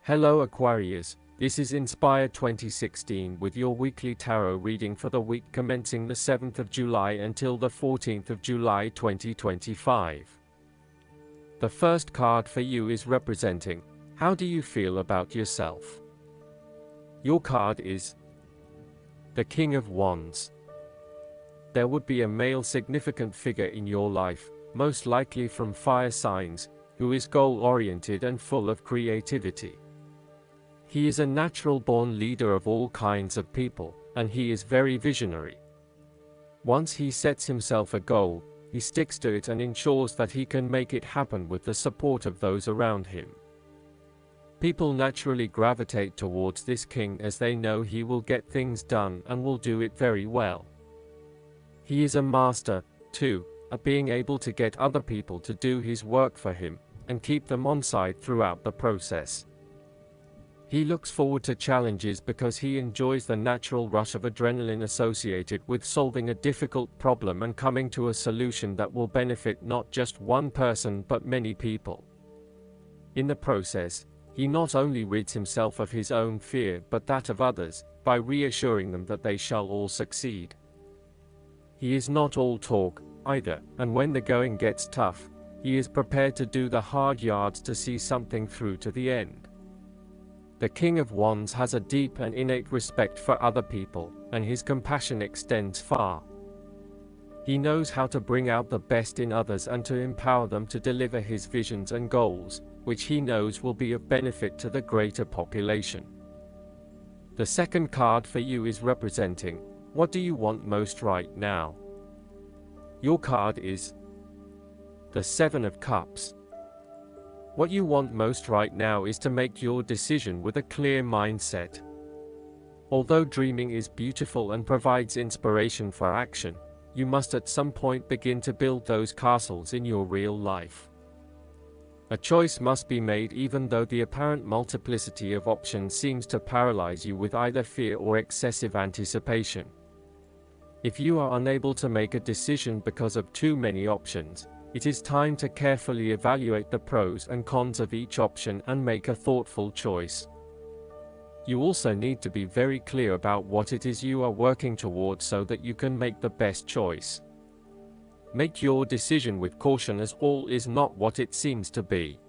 Hello Aquarius, this is Inspire 2016 with your weekly tarot reading for the week commencing the 7th of July until the 14th of July 2025. The first card for you is representing, how do you feel about yourself? Your card is the King of Wands. There would be a male significant figure in your life, most likely from fire signs, who is goal-oriented and full of creativity. He is a natural-born leader of all kinds of people, and he is very visionary. Once he sets himself a goal, he sticks to it and ensures that he can make it happen with the support of those around him. People naturally gravitate towards this king as they know he will get things done and will do it very well. He is a master, too, at being able to get other people to do his work for him, and keep them on side throughout the process. He looks forward to challenges because he enjoys the natural rush of adrenaline associated with solving a difficult problem and coming to a solution that will benefit not just one person but many people. In the process, he not only rids himself of his own fear but that of others, by reassuring them that they shall all succeed. He is not all talk, either, and when the going gets tough, he is prepared to do the hard yards to see something through to the end. The King of Wands has a deep and innate respect for other people, and his compassion extends far. He knows how to bring out the best in others and to empower them to deliver his visions and goals, which he knows will be of benefit to the greater population. The second card for you is representing, what do you want most right now? Your card is the Seven of Cups. What you want most right now is to make your decision with a clear mindset. Although dreaming is beautiful and provides inspiration for action, you must at some point begin to build those castles in your real life. A choice must be made even though the apparent multiplicity of options seems to paralyze you with either fear or excessive anticipation. If you are unable to make a decision because of too many options, it is time to carefully evaluate the pros and cons of each option and make a thoughtful choice. You also need to be very clear about what it is you are working towards so that you can make the best choice. Make your decision with caution, as all is not what it seems to be.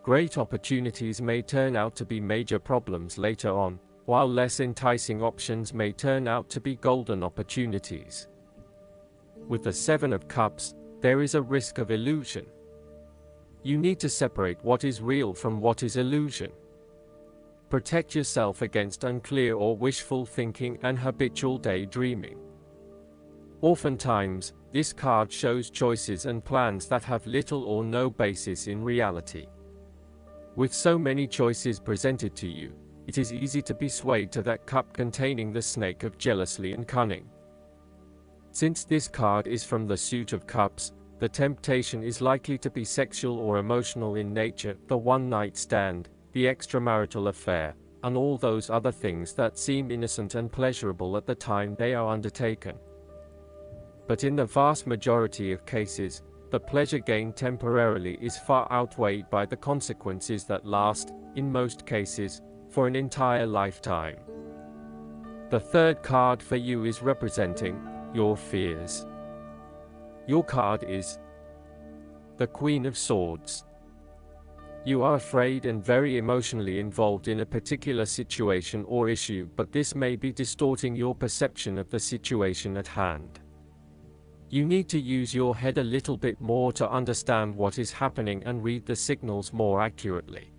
Great opportunities may turn out to be major problems later on, while less enticing options may turn out to be golden opportunities. With the Seven of Cups, there is a risk of illusion. You need to separate what is real from what is illusion. Protect yourself against unclear or wishful thinking and habitual daydreaming. Oftentimes, this card shows choices and plans that have little or no basis in reality. With so many choices presented to you, it is easy to be swayed to that cup containing the snake of jealousy and cunning. Since this card is from the suit of cups, the temptation is likely to be sexual or emotional in nature, the one-night stand, the extramarital affair, and all those other things that seem innocent and pleasurable at the time they are undertaken. But in the vast majority of cases, the pleasure gained temporarily is far outweighed by the consequences that last, in most cases, for an entire lifetime. The third card for you is representing your fears. Your card is the Queen of Swords. You are afraid and very emotionally involved in a particular situation or issue, but this may be distorting your perception of the situation at hand. You need to use your head a little bit more to understand what is happening and read the signals more accurately.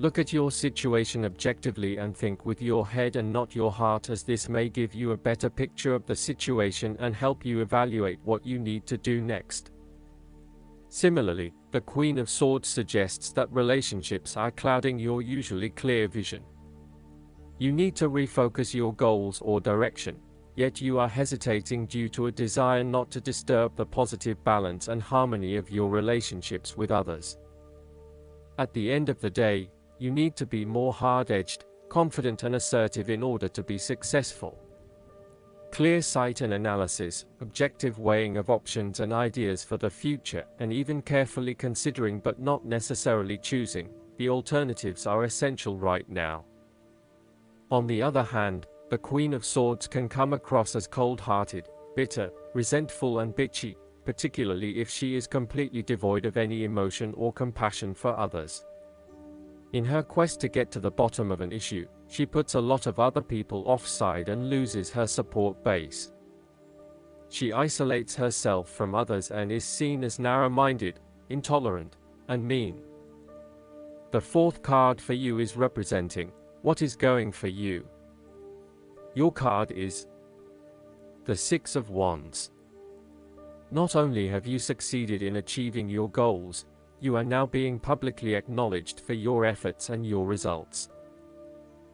Look at your situation objectively and think with your head and not your heart, as this may give you a better picture of the situation and help you evaluate what you need to do next. Similarly, the Queen of Swords suggests that relationships are clouding your usually clear vision. You need to refocus your goals or direction, yet you are hesitating due to a desire not to disturb the positive balance and harmony of your relationships with others. At the end of the day, you need to be more hard-edged, confident and assertive in order to be successful. Clear sight and analysis, objective weighing of options and ideas for the future, and even carefully considering but not necessarily choosing, the alternatives are essential right now. On the other hand, the Queen of Swords can come across as cold-hearted, bitter, resentful and bitchy, particularly if she is completely devoid of any emotion or compassion for others. In her quest to get to the bottom of an issue, she puts a lot of other people offside and loses her support base. She isolates herself from others and is seen as narrow-minded, intolerant, and mean. The fourth card for you is representing what is going for you. Your card is the Six of Wands. Not only have you succeeded in achieving your goals, you are now being publicly acknowledged for your efforts and your results.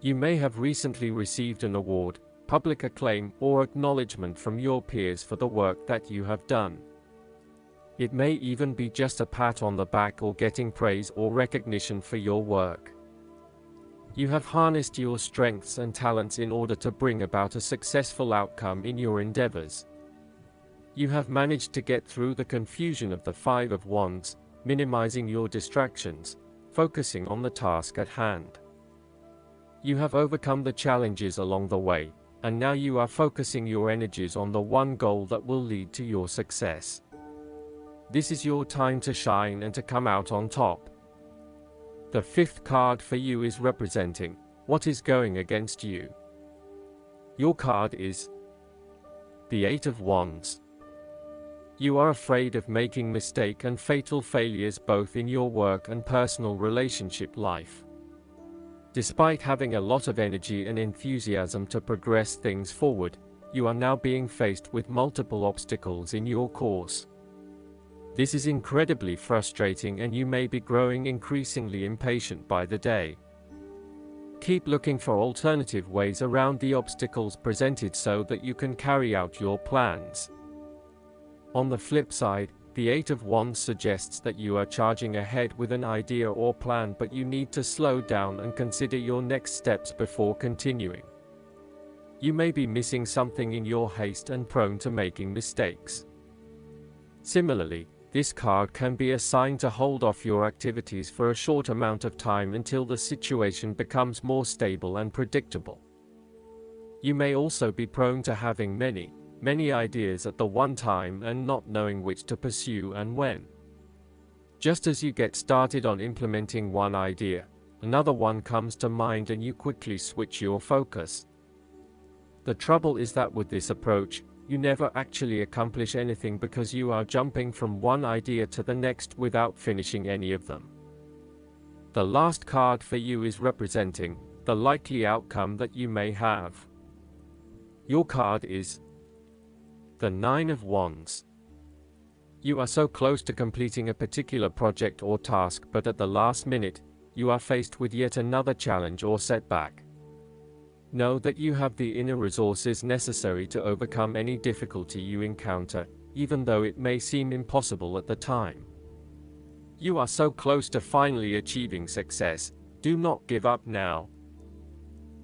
You may have recently received an award, public acclaim, or acknowledgement from your peers for the work that you have done. It may even be just a pat on the back or getting praise or recognition for your work. You have harnessed your strengths and talents in order to bring about a successful outcome in your endeavors. You have managed to get through the confusion of the Five of Wands, minimizing your distractions, focusing on the task at hand. You have overcome the challenges along the way, and now you are focusing your energies on the one goal that will lead to your success. This is your time to shine and to come out on top. The fifth card for you is representing what is going against you. Your card is the Eight of Wands. You are afraid of making mistake and fatal failures both in your work and personal relationship life. Despite having a lot of energy and enthusiasm to progress things forward, you are now being faced with multiple obstacles in your course. This is incredibly frustrating and you may be growing increasingly impatient by the day. Keep looking for alternative ways around the obstacles presented so that you can carry out your plans. On the flip side, the Eight of Wands suggests that you are charging ahead with an idea or plan, but you need to slow down and consider your next steps before continuing. You may be missing something in your haste and prone to making mistakes. Similarly, this card can be a sign to hold off your activities for a short amount of time until the situation becomes more stable and predictable. You may also be prone to having many ideas at the one time and not knowing which to pursue and when. Just as you get started on implementing one idea, another one comes to mind and you quickly switch your focus. The trouble is that with this approach, you never actually accomplish anything because you are jumping from one idea to the next without finishing any of them. The last card for you is representing the likely outcome that you may have. Your card is the Nine of Wands. You are so close to completing a particular project or task, but at the last minute, you are faced with yet another challenge or setback. Know that you have the inner resources necessary to overcome any difficulty you encounter, even though it may seem impossible at the time. You are so close to finally achieving success. Do not give up now.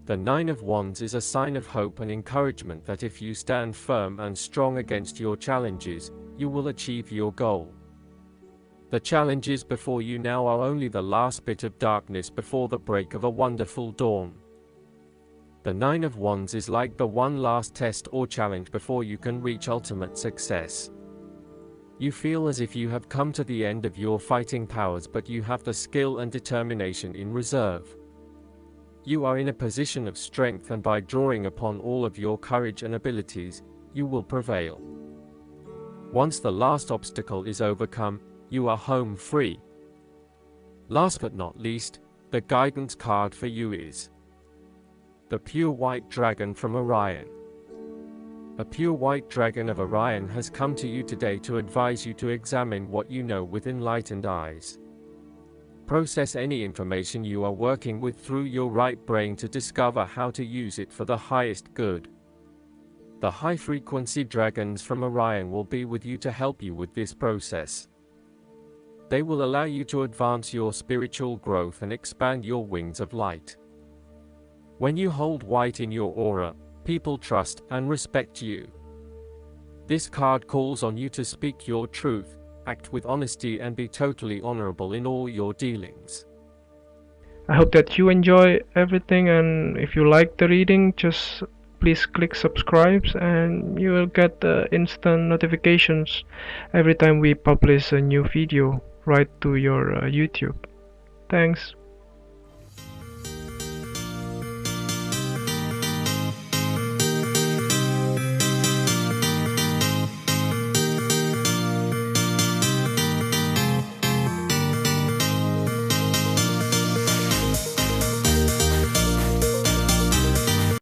The Nine of Wands is a sign of hope and encouragement that if you stand firm and strong against your challenges, you will achieve your goal. The challenges before you now are only the last bit of darkness before the break of a wonderful dawn. The Nine of Wands is like the one last test or challenge before you can reach ultimate success. You feel as if you have come to the end of your fighting powers, but you have the skill and determination in reserve. You are in a position of strength, and by drawing upon all of your courage and abilities, you will prevail. Once the last obstacle is overcome, you are home free. Last but not least, the guidance card for you is the Pure White Dragon from Orion. A pure white dragon of Orion has come to you today to advise you to examine what you know with enlightened eyes. Process any information you are working with through your right brain to discover how to use it for the highest good. The high-frequency dragons from Orion will be with you to help you with this process. They will allow you to advance your spiritual growth and expand your wings of light. When you hold white in your aura, people trust and respect you. This card calls on you to speak your truth, act with honesty, and be totally honorable in all your dealings. I hope that you enjoy everything, and if you like the reading, just please click subscribe and you will get instant notifications every time we publish a new video right to your YouTube. Thanks.